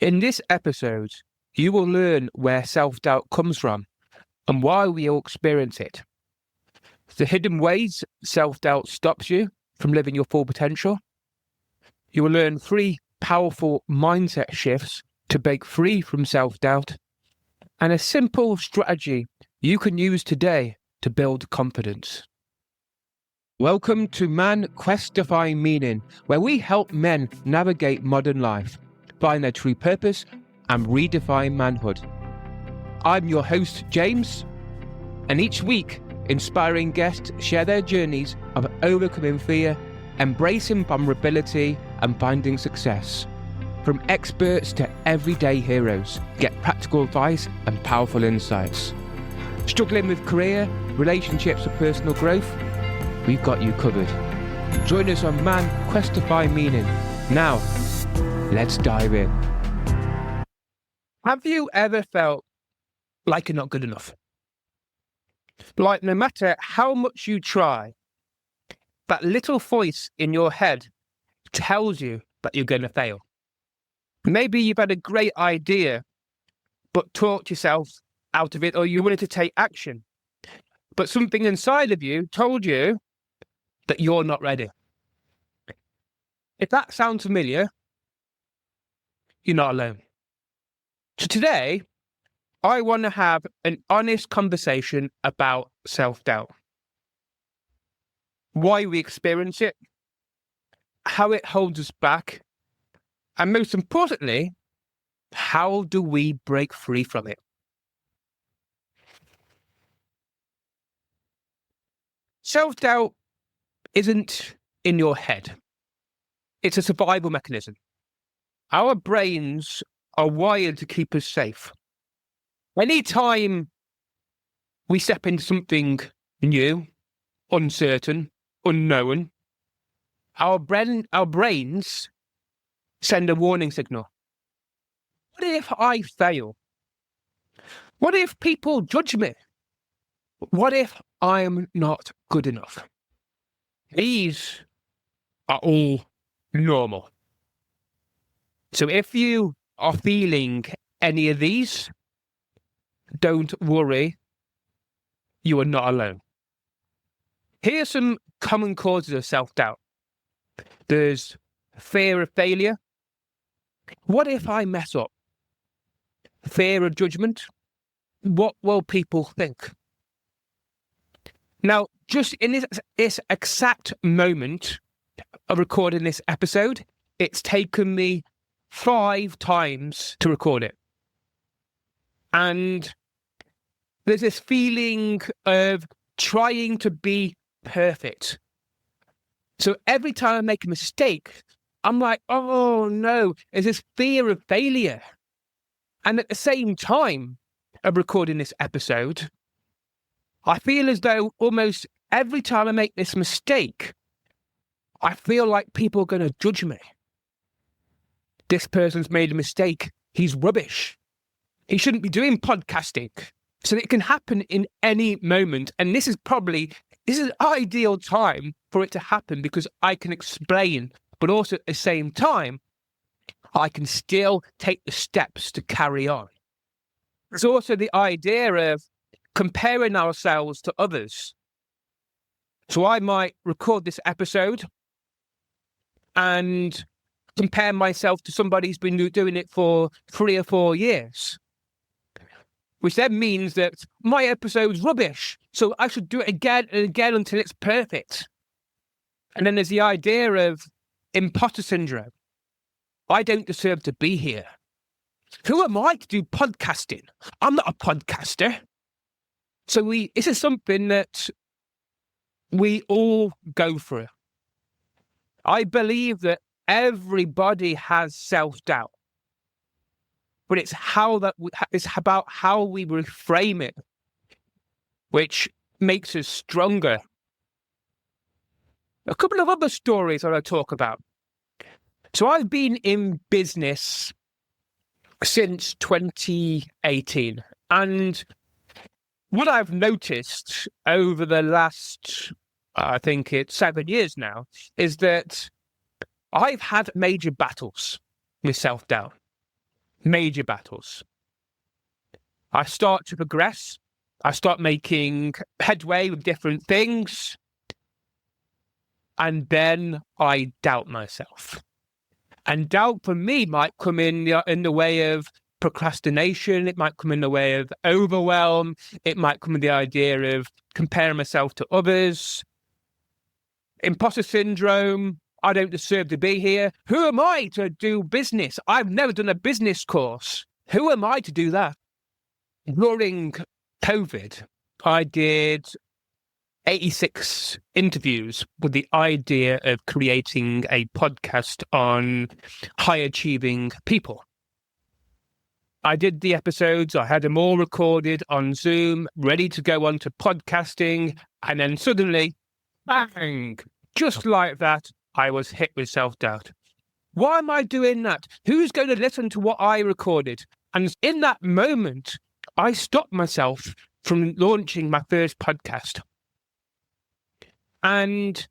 In this episode, you will learn where self-doubt comes from and why we all experience it. The hidden ways self-doubt stops you from living your full potential. You will learn 3 powerful mindset shifts to break free from self-doubt and a simple strategy you can use today to build confidence. Welcome to Man Quest Define Meaning, where we help men navigate modern life, find their true purpose, and redefine manhood. I'm your host, James, and each week, inspiring guests share their journeys of overcoming fear, embracing vulnerability, and finding success. From experts to everyday heroes, get practical advice and powerful insights. Struggling with career, relationships, or personal growth? We've got you covered. Join us on Man Quest Define Meaning. Now, let's dive in. Have you ever felt like you're not good enough? Like no matter how much you try, that little voice in your head tells you that you're going to fail. Maybe you've had a great idea, but talked yourself out of it, or you wanted to take action, but something inside of you told you that you're not ready. If that sounds familiar, you're not alone. So today, I want to have an honest conversation about self-doubt. Why we experience it, how it holds us back, and most importantly, how do we break free from it? Self-doubt isn't in your head. It's a survival mechanism. Our brains are wired to keep us safe. Anytime we step into something new, uncertain, unknown, our brains send a warning signal. What if I fail? What if people judge me? What if I'm not good enough? These are all normal. So if you are feeling any of these, don't worry, you are not alone. Here are some common causes of self-doubt. There's fear of failure. What if I mess up? Fear of judgment. What will people think? Now, just in this exact moment of recording this episode, it's taken me 5 times to record it. And there's this feeling of trying to be perfect. So every time I make a mistake, I'm like, oh no, there's this fear of failure. And at the same time of recording this episode, I feel as though almost every time I make this mistake, I feel like people are going to judge me. This person's made a mistake. He's rubbish. He shouldn't be doing podcasting. So it can happen in any moment. And this is an ideal time for it to happen because I can explain, but also at the same time, I can still take the steps to carry on. There's also the idea of comparing ourselves to others. So I might record this episode and compare myself to somebody who's been doing it for 3 or 4 years, which then means that my episode's rubbish. So I should do it again and again until it's perfect. And then there's the idea of imposter syndrome. I don't deserve to be here. Who am I to do podcasting? I'm not a podcaster. So this is something that we all go through. I believe that everybody has self-doubt, but it's about how we reframe it, which makes us stronger. A couple of other stories I want to talk about. So I've been in business since 2018, and what I've noticed over the last, I think it's 7 years now, is that I've had major battles with self-doubt. major battles. I start to progress. I start making headway with different things. And then I doubt myself. And doubt for me might come in the way of procrastination. It might come in the way of overwhelm. It might come in the idea of comparing myself to others. Imposter syndrome. I don't deserve to be here. Who am I to do business? I've never done a business course. Who am I to do that? During COVID, I did 86 interviews with the idea of creating a podcast on high achieving people. I did the episodes, I had them all recorded on Zoom, ready to go on to podcasting, and then suddenly, bang, just like that, I was hit with self-doubt. Why am I doing that? Who's going to listen to what I recorded? And in that moment, I stopped myself from launching my first podcast. And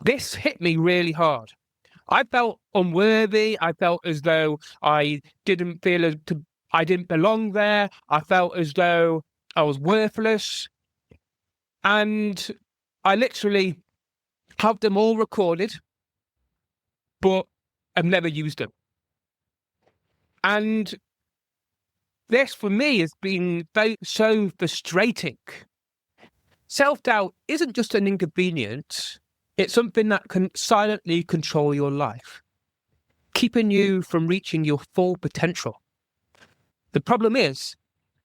this hit me really hard. I felt unworthy. I felt as though I didn't belong there. I felt as though I was worthless. And I literally have them all recorded, but I've never used them. And this, for me, has been so frustrating. Self-doubt isn't just an inconvenience. It's something that can silently control your life, keeping you from reaching your full potential. The problem is,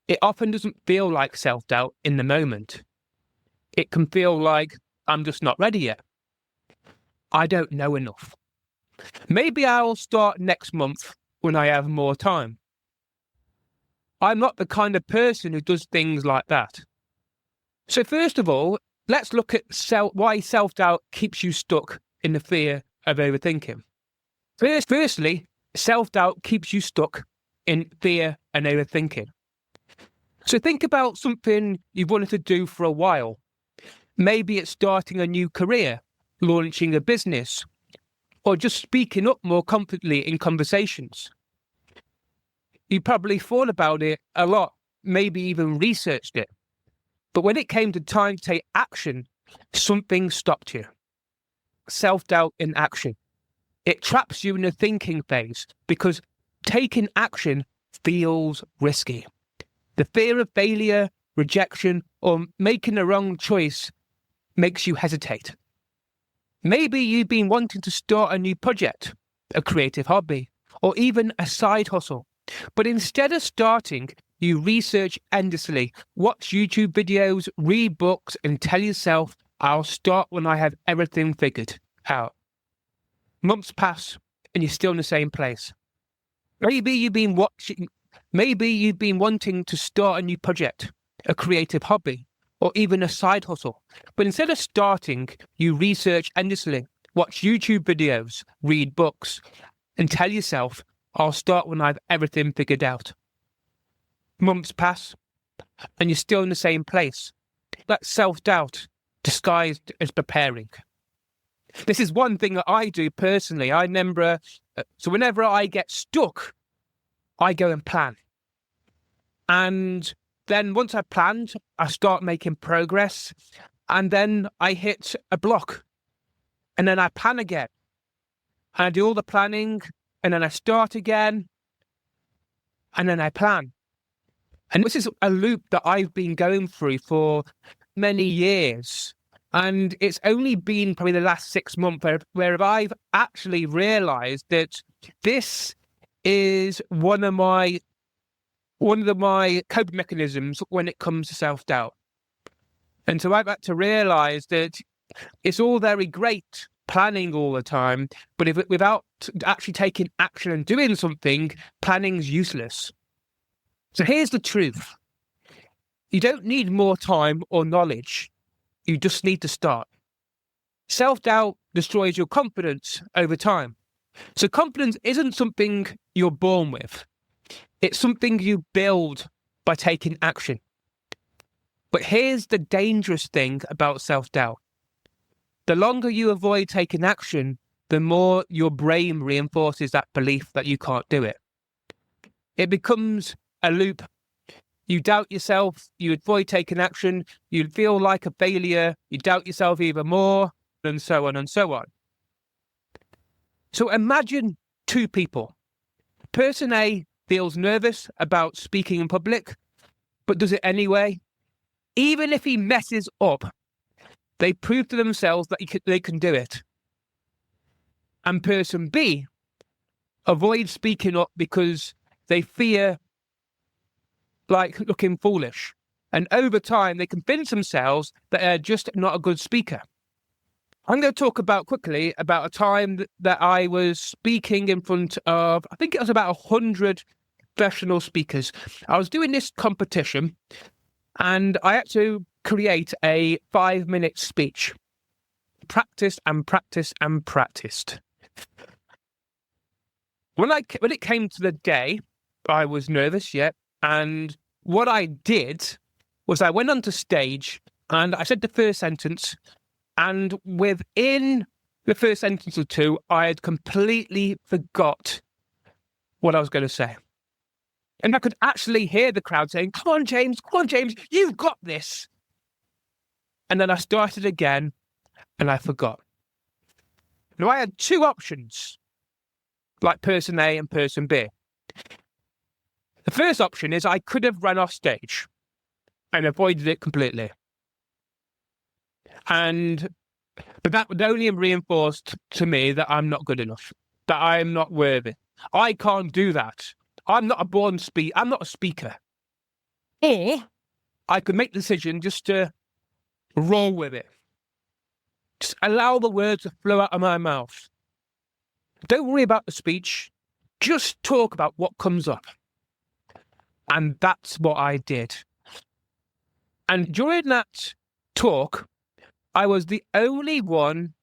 it often doesn't feel like self-doubt in the moment. It can feel like, I'm just not ready yet. I don't know enough. Maybe I'll start next month when I have more time. I'm not the kind of person who does things like that. So first of all, let's look at why self-doubt keeps you stuck in the fear of overthinking. Firstly, self-doubt keeps you stuck in fear and overthinking. So think about something you've wanted to do for a while. Maybe it's starting a new career, launching a business, or just speaking up more confidently in conversations. You probably thought about it a lot, maybe even researched it. But when it came to time to take action, something stopped you. Self-doubt in action. It traps you in a thinking phase because taking action feels risky. The fear of failure, rejection, or making the wrong choice makes you hesitate. Maybe you've been wanting to start a new project, a creative hobby, or even a side hustle. But instead of starting, you research endlessly, watch YouTube videos, read books, and tell yourself, I'll start when I have everything figured out. Months pass, and you're still in the same place. Maybe you've been wanting to start a new project, a creative hobby, or even a side hustle. But instead of starting, you research endlessly, watch YouTube videos, read books, and tell yourself, I'll start when I have everything figured out. Months pass, and you're still in the same place. That's self-doubt disguised as preparing. This is one thing that I do personally. So whenever I get stuck, I go and plan. And then once I've planned, I start making progress. And then I hit a block. And then I plan again. And I do all the planning. And then I start again. And then I plan. And this is a loop that I've been going through for many years. And it's only been probably the last 6 months where I've actually realized that this is one of my coping mechanisms when it comes to self-doubt. And so I've had to realize that it's all very great planning all the time, but without actually taking action and doing something, planning's useless. So here's the truth. You don't need more time or knowledge. You just need to start. Self-doubt destroys your confidence over time. So confidence isn't something you're born with. It's something you build by taking action. But here's the dangerous thing about self-doubt. The longer you avoid taking action, the more your brain reinforces that belief that you can't do it. It becomes a loop. You doubt yourself, you avoid taking action, you feel like a failure, you doubt yourself even more, and so on and so on. So imagine two people. Person A feels nervous about speaking in public, but does it anyway. Even if he messes up, they prove to themselves that they can do it. And person B avoids speaking up because they fear like looking foolish. And over time, they convince themselves that they're just not a good speaker. I'm going to talk quickly about a time that I was speaking in front of, I think it was about 100 professional speakers. I was doing this competition and I had to create a 5-minute speech. Practiced and practiced and practiced. When it came to the day, I was nervous, yeah. And what I did was I went onto stage and I said the first sentence, and within the first sentence or two, I had completely forgot what I was going to say. And I could actually hear the crowd saying, come on, James, you've got this. And then I started again and I forgot. Now, I had two options, like person A and person B. The first option is I could have run off stage and avoided it completely. But that would only have reinforced to me that I'm not good enough, that I'm not worthy. I can't do that. I'm not I'm not a speaker. Or I could make the decision just to roll with it. Just allow the words to flow out of my mouth. Don't worry about the speech. Just talk about what comes up. And that's what I did. And during that talk, I was the only one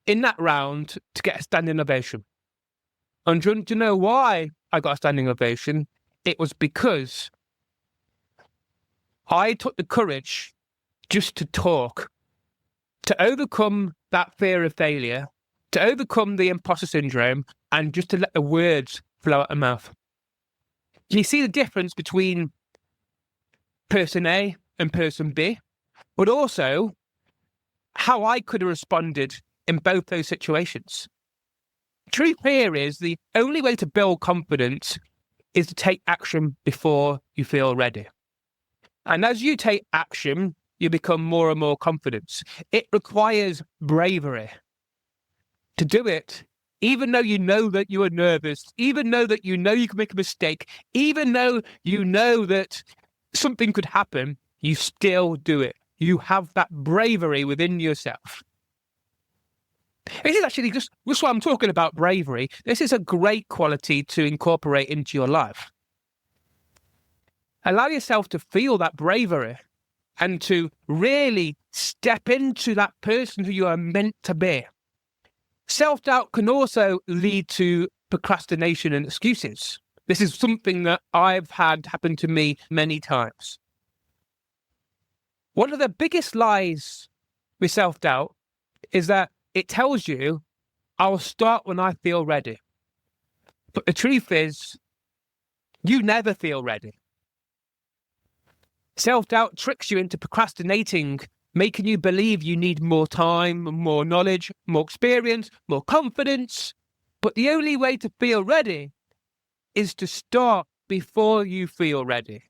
in that round to get a standing ovation. And do you know why I got a standing ovation? It was because I took the courage just to talk, to overcome that fear of failure, to overcome the imposter syndrome, and just to let the words flow out of my mouth. You see the difference between person A and person B, but also how I could have responded in both those situations. Truth here is the only way to build confidence is to take action before you feel ready. And as you take action, you become more and more confident. It requires bravery to do it, even though you know that you are nervous, even though that you know you can make a mistake, even though you know that something could happen, you still do it. You have that bravery within yourself. This is actually just what I'm talking about, bravery. This is a great quality to incorporate into your life. Allow yourself to feel that bravery and to really step into that person who you are meant to be. Self-doubt can also lead to procrastination and excuses. This is something that I've had happen to me many times. One of the biggest lies with self-doubt is that it tells you, I'll start when I feel ready. But the truth is, you never feel ready. Self-doubt tricks you into procrastinating, making you believe you need more time, more knowledge, more experience, more confidence. But the only way to feel ready is to start before you feel ready.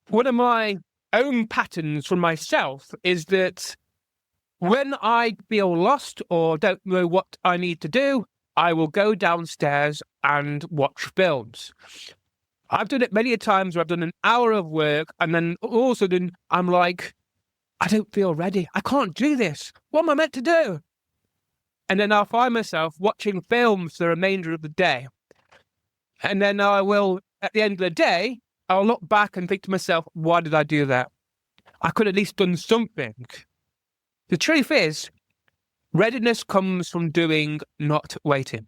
One of my own patterns for myself is that when I feel lost or don't know what I need to do, I will go downstairs and watch films. I've done it many times where I've done an hour of work and then all of a sudden I'm like, I don't feel ready. I can't do this. What am I meant to do? And then I'll find myself watching films the remainder of the day. And then I will, at the end of the day, I'll look back and think to myself, why did I do that? I could at least done something. The truth is, readiness comes from doing, not waiting.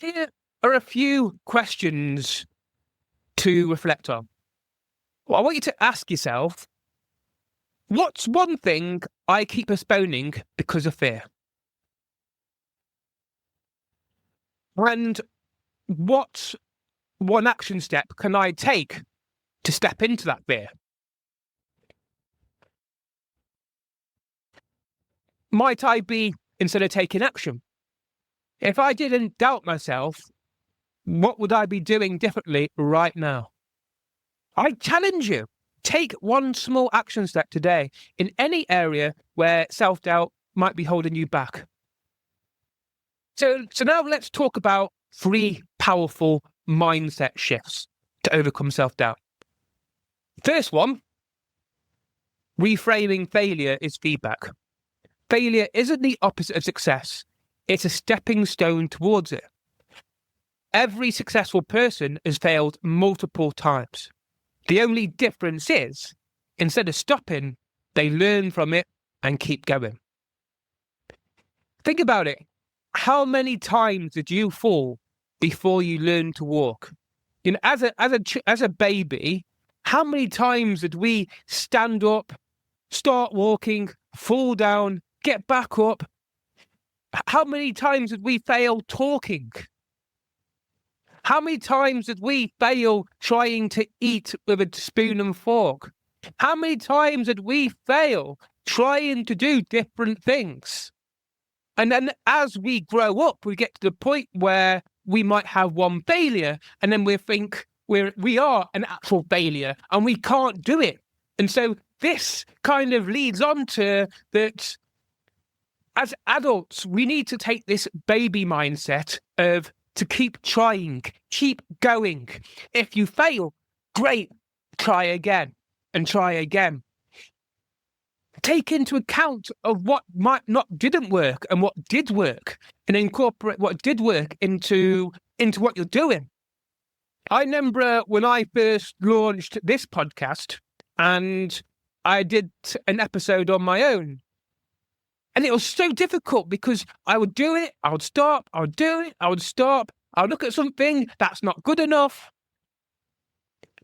Here are a few questions to reflect on. Well, I want you to ask yourself, what's one thing I keep postponing because of fear? And what one action step can I take to step into that fear? Might I be, instead of taking action? If I didn't doubt myself, what would I be doing differently right now? I challenge you. Take one small action step today in any area where self-doubt might be holding you back. So now let's talk about 3 powerful mindset shifts to overcome self-doubt. First one, reframing failure is feedback. Failure isn't the opposite of success. It's a stepping stone towards it. Every successful person has failed multiple times. The only difference is, instead of stopping, they learn from it and keep going. Think about it. How many times did you fall before you learned to walk? You know, as a baby, how many times did we stand up, start walking, fall down, get back up? How many times did we fail talking? How many times did we fail trying to eat with a spoon and fork? How many times did we fail trying to do different things? And then as we grow up, we get to the point where we might have one failure, and then we think we are an actual failure and we can't do it. And so this kind of leads on to that as adults, we need to take this baby mindset of to keep trying, keep going. If you fail, great, try again and try again. Take into account of what didn't work and what did work, and incorporate what did work into what you're doing. I remember when I first launched this podcast and I did an episode on my own. And it was so difficult because I would do it, I would stop, I would do it, I would stop, I would look at something that's not good enough.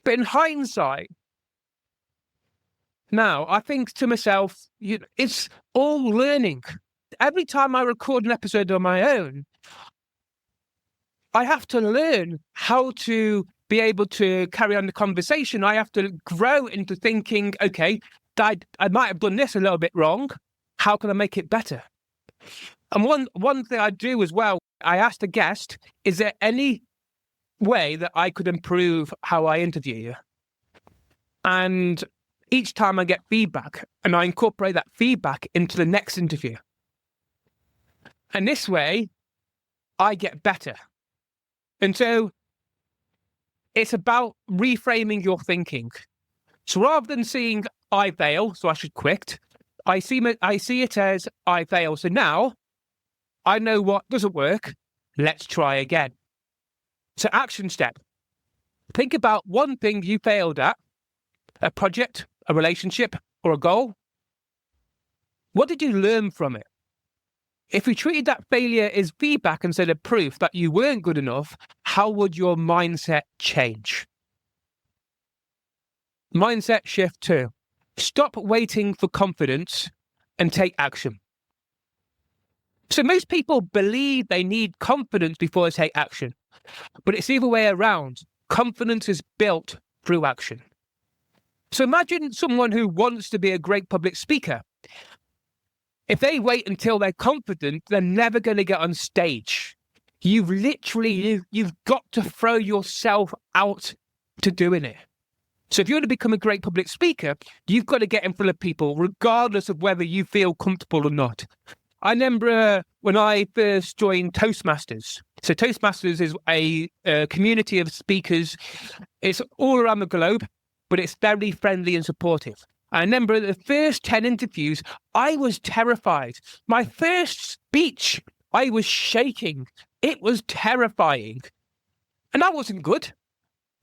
But in hindsight, now I think to myself, it's all learning. Every time I record an episode on my own, I have to learn how to be able to carry on the conversation. I have to grow into thinking, okay, I might have done this a little bit wrong. How can I make it better? And one thing I do as well, I asked a guest, is there any way that I could improve how I interview you? And each time I get feedback, and I incorporate that feedback into the next interview. And this way, I get better. And so it's about reframing your thinking. So rather than seeing I fail, so I should quit, I see it as I fail. So now I know what doesn't work. Let's try again. So action step. Think about one thing you failed at, a project, a relationship, or a goal. What did you learn from it? If you treated that failure as feedback instead of proof that you weren't good enough, how would your mindset change? Mindset shift 2. Stop waiting for confidence and take action. So most people believe they need confidence before they take action, but it's the other way around. Confidence is built through action. So imagine someone who wants to be a great public speaker. If they wait until they're confident, they're never going to get on stage. You've got to throw yourself out to doing it. So if you want to become a great public speaker, you've got to get in front of people, regardless of whether you feel comfortable or not. I remember when I first joined Toastmasters. So Toastmasters is a community of speakers. It's all around the globe, but it's very friendly and supportive. I remember the first 10 interviews, I was terrified. My first speech, I was shaking. It was terrifying. And that wasn't good,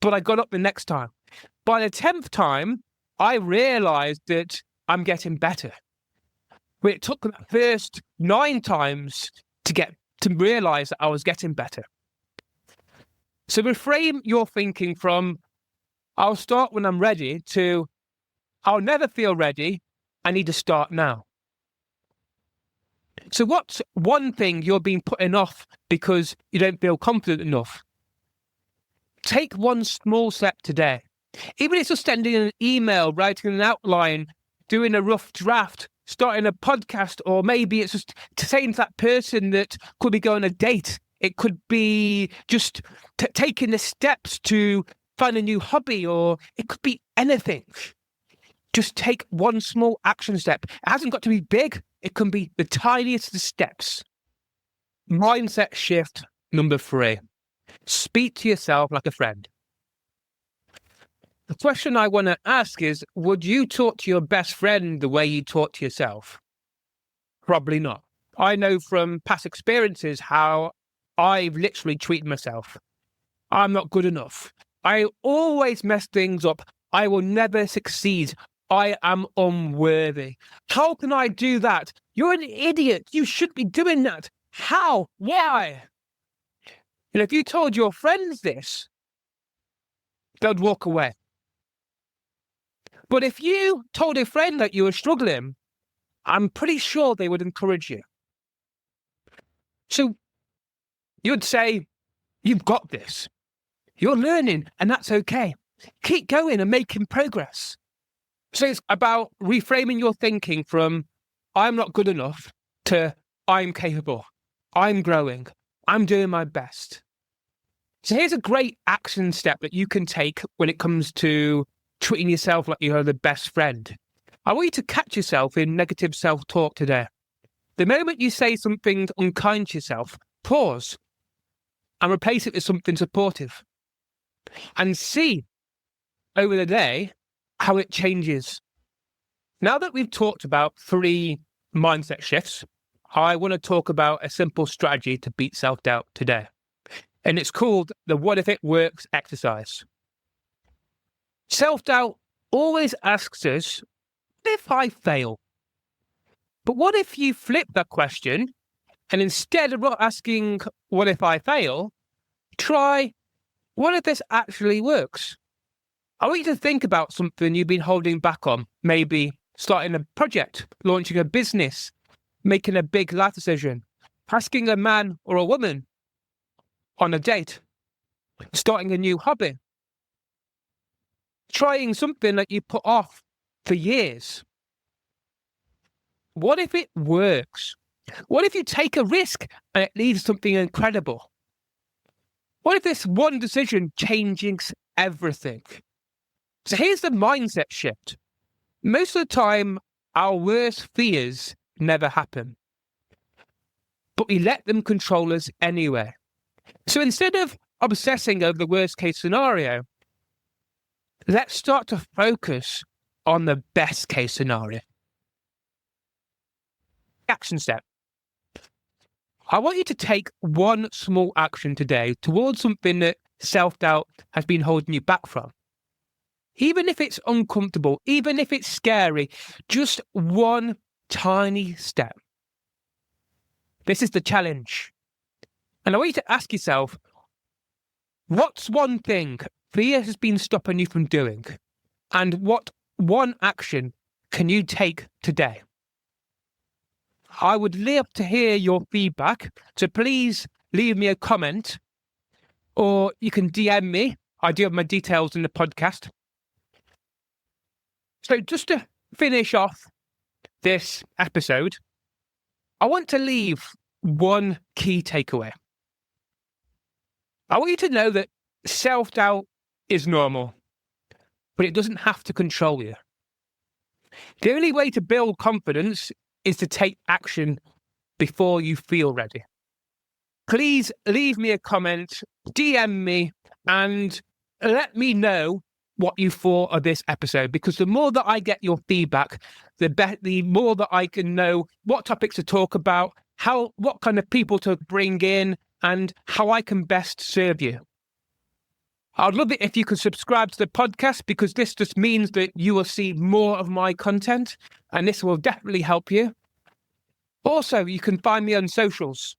but I got up the next time. By the 10th time, I realized that I'm getting better. But it took the first 9 times to realize that I was getting better. So reframe your thinking from, I'll start when I'm ready, to, I'll never feel ready, I need to start now. So what's one thing you're being putting off because you don't feel confident enough? take one small step today. Even if it's just sending an email, writing an outline, doing a rough draft, starting a podcast, or maybe it's just saying to that person that could be going on a date. It could be just taking the steps to find a new hobby, or it could be anything. Just take one small action step. It hasn't got to be big. It can be the tiniest of steps. Mindset shift number 3. Speak to yourself like a friend. The question I want to ask is, would you talk to your best friend the way you talk to yourself? Probably not. I know from past experiences how I've literally treated myself. I'm not good enough. I always mess things up. I will never succeed. I am unworthy. How can I do that? You're an idiot. You should be doing that. How? Why? And if you told your friends this, they'd walk away. But if you told a friend that you were struggling, I'm pretty sure they would encourage you. So you'd say, you've got this. You're learning, and that's okay. Keep going and making progress. So it's about reframing your thinking from, I'm not good enough, to I'm capable. I'm growing. I'm doing my best. So here's a great action step that you can take when it comes to treating yourself like you're the best friend. I want you to catch yourself in negative self-talk today. The moment you say something unkind to yourself, pause and replace it with something supportive. And see over the day how it changes. Now that we've talked about 3 mindset shifts, I want to talk about a simple strategy to beat self-doubt today. And it's called the what if it works exercise. Self-doubt always asks us, what if I fail? But what if you flip that question and instead of asking, what if I fail, try, what if this actually works? I want you to think about something you've been holding back on, maybe starting a project, launching a business, making a big life decision, asking a man or a woman on a date, starting a new hobby, trying something that you put off for years. What if it works? What if you take a risk and it leads to something incredible? What if this one decision changes everything? So here's the mindset shift. Most of the time, our worst fears never happen, but we let them control us anyway. So instead of obsessing over the worst case scenario, let's start to focus on the best case scenario. Action step. I want you to take one small action today towards something that self-doubt has been holding you back from. Even if it's uncomfortable, even if it's scary, just one tiny step. This is the challenge. And I want you to ask yourself, what's one thing fear has been stopping you from doing? And what one action can you take today? I would love to hear your feedback, so please leave me a comment, or you can DM me. I do have my details in the podcast. So just to finish off this episode, I want to leave one key takeaway. I want you to know that self-doubt is normal, but it doesn't have to control you. The only way to build confidence is to take action before you feel ready. Please leave me a comment, DM me, and let me know what you thought of this episode, because the more that I get your feedback, the more that I can know what topics to talk about, what kind of people to bring in, and how I can best serve you. I'd love it if you could subscribe to the podcast, because this just means that you will see more of my content, and this will definitely help you. Also, you can find me on socials.